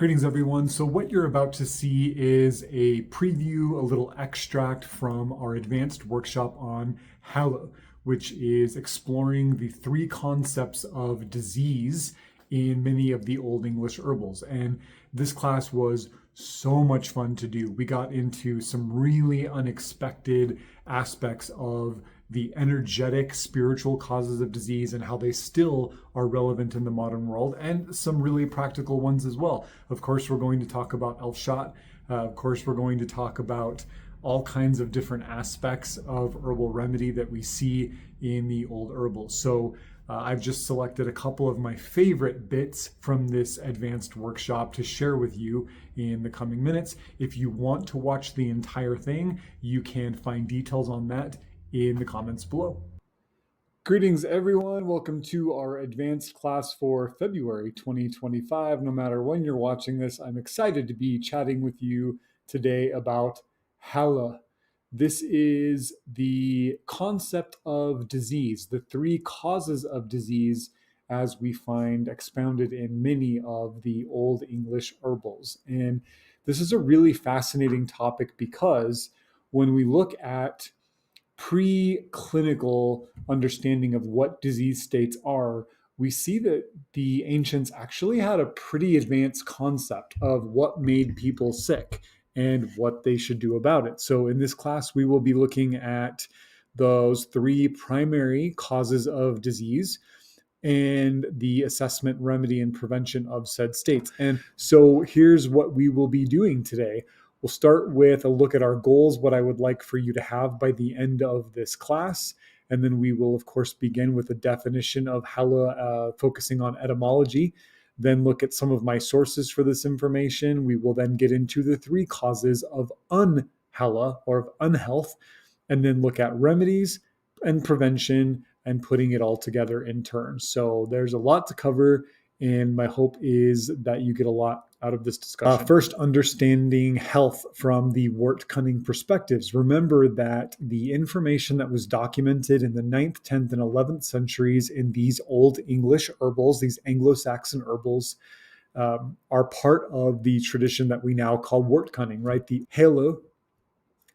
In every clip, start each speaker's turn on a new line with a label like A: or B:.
A: Greetings, everyone. So what you're about to see is a preview, a little extract from our advanced workshop on Hælu, which is exploring the three concepts of disease in many of the Old English herbals. And this class was so much fun to do. We got into some really unexpected aspects of the energetic spiritual causes of disease and how they still are relevant in the modern world, and some really practical ones as well. Of course, we're going to talk about elf shot. Of course, we're going to talk about all kinds of different aspects of herbal remedy that we see in the old herbals. So I've just selected a couple of my favorite bits from this advanced workshop to share with you in the coming minutes. If you want to watch the entire thing, you can find details on that in the comments below. Greetings, everyone. Welcome to our advanced class for February 2025. No matter when you're watching this, I'm excited to be chatting with you today about Hælu. This is the concept of disease, the three causes of disease as we find expounded in many of the Old English herbals. And this is a really fascinating topic because when we look at preclinical understanding of what disease states are, we see that the ancients actually had a pretty advanced concept of what made people sick and what they should do about it. So in this class, we will be looking at those three primary causes of disease and the assessment, remedy, and prevention of said states. And so here's what we will be doing today. We'll start with a look at our goals, what I would like for you to have by the end of this class. And then we will, of course, begin with a definition of Hælu, focusing on etymology. Then look at some of my sources for this information. We will then get into the three causes of unhela or of unhealth, and then look at remedies and prevention and putting it all together in turn. So there's a lot to cover, and my hope is that you get a lot out of this discussion. First, understanding health from the Wortcunning perspectives. Remember that the information that was documented in the 9th, 10th, and 11th centuries in these Old English herbals, these Anglo-Saxon herbals, are part of the tradition that we now call Wortcunning, right? The Hælu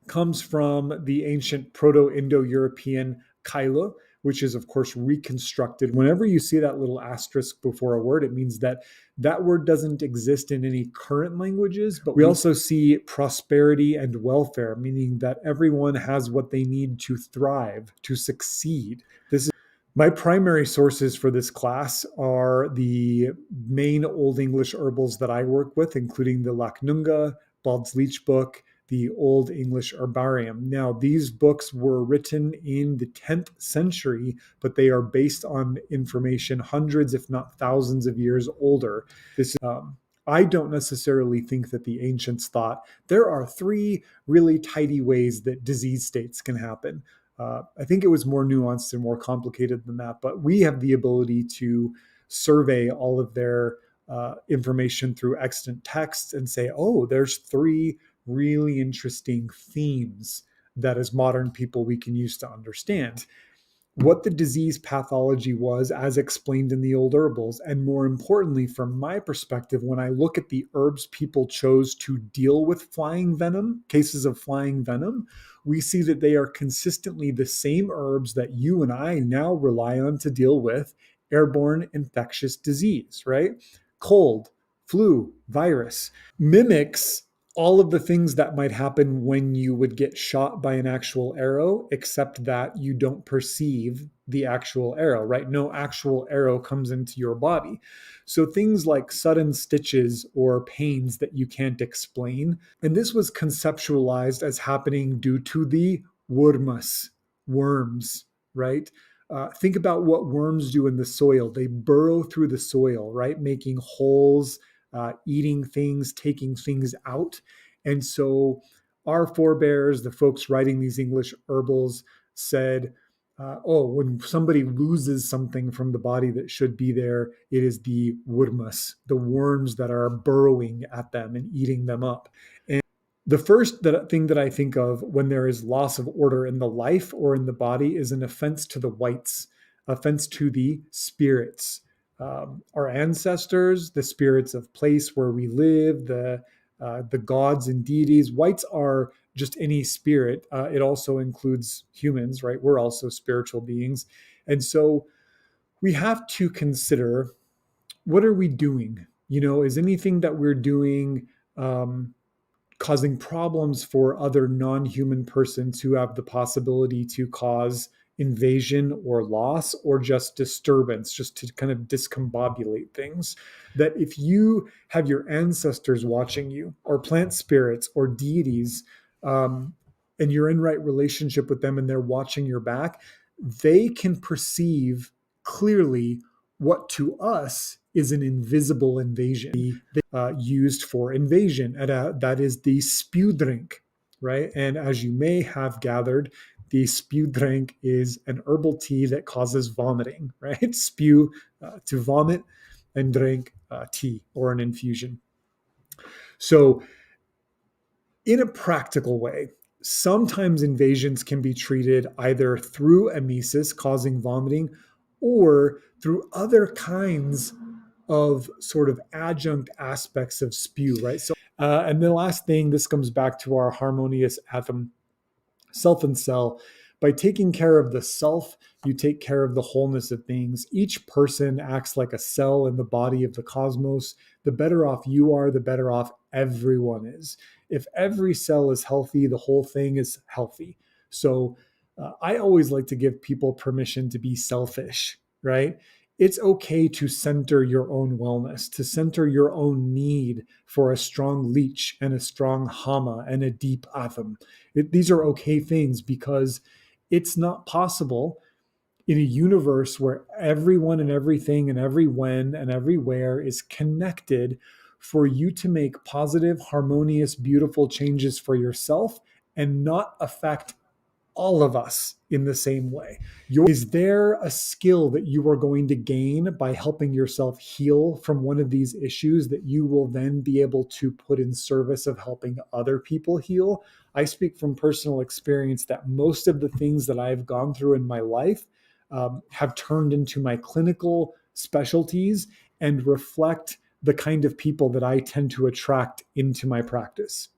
A: comes from the ancient Proto-Indo-European Kailo, which is, of course, reconstructed. Whenever you see that little asterisk before a word, it means that that word doesn't exist in any current languages. But we also see prosperity and welfare, meaning that everyone has what they need to thrive, to succeed. This is my primary sources for this class are the main Old English herbals that I work with, including the Lachnunga, Bald's Leech book, the Old English Herbarium. Now, these books were written in the 10th century, but they are based on information hundreds, if not thousands of years older. I don't necessarily think that the ancients thought there are three really tidy ways that disease states can happen. I think it was more nuanced and more complicated than that, but we have the ability to survey all of their information through extant texts and say, oh, there's three really interesting themes that as modern people we can use to understand what the disease pathology was as explained in the old herbals. And more importantly, from my perspective, when I look at the herbs people chose to deal with flying venom, cases of flying venom, we see that they are consistently the same herbs that you and I now rely on to deal with airborne infectious disease, right? Cold, flu, virus, mimics all of the things that might happen when you would get shot by an actual arrow, except that you don't perceive the actual arrow, right? No actual arrow comes into your body. So things like sudden stitches or pains that you can't explain. And this was conceptualized as happening due to the worms, right? Think about what worms do in the soil. They burrow through the soil, right? Making holes, eating things, taking things out. And so our forebears, the folks writing these English herbals, said, when somebody loses something from the body that should be there, it is the worms, the worms that are burrowing at them and eating them up. And the first thing that I think of when there is loss of order in the life or in the body is an offense to the whites, offense to the spirits. our ancestors, the spirits of place where we live, the gods and deities. Whites are just any spirit. It also includes humans, right? We're also spiritual beings. And so we have to consider, what are we doing? Is anything that we're doing causing problems for other non-human persons who have the possibility to cause invasion or loss or just disturbance, just to kind of discombobulate things? That if you have your ancestors watching you, or plant spirits or deities, um, and you're in right relationship with them and they're watching your back, they can perceive clearly what to us is an invisible invasion, used for invasion. And that is the spew drink, right? And as you may have gathered, the spew drink is an herbal tea that causes vomiting, right? Spew, to vomit, and drink, tea or an infusion. So, in a practical way, sometimes invasions can be treated either through emesis, causing vomiting, or through other kinds of sort of adjunct aspects of spew, right? So, and the last thing, this comes back to our harmonious atom, self and cell. By taking care of the self, you take care of the wholeness of things. Each person acts like a cell in the body of the cosmos. The better off you are, the better off everyone is. If every cell is healthy, the whole thing is healthy. So I always like to give people permission to be selfish, right? It's okay to center your own wellness, to center your own need for a strong leech and a strong hama and a deep atom. These are okay things, because it's not possible in a universe where everyone and everything and every when and everywhere is connected for you to make positive, harmonious, beautiful changes for yourself and not affect all of us in the same way. Is there a skill that you are going to gain by helping yourself heal from one of these issues that you will then be able to put in service of helping other people heal? I speak from personal experience that most of the things that I've gone through in my life have turned into my clinical specialties and reflect the kind of people that I tend to attract into my practice.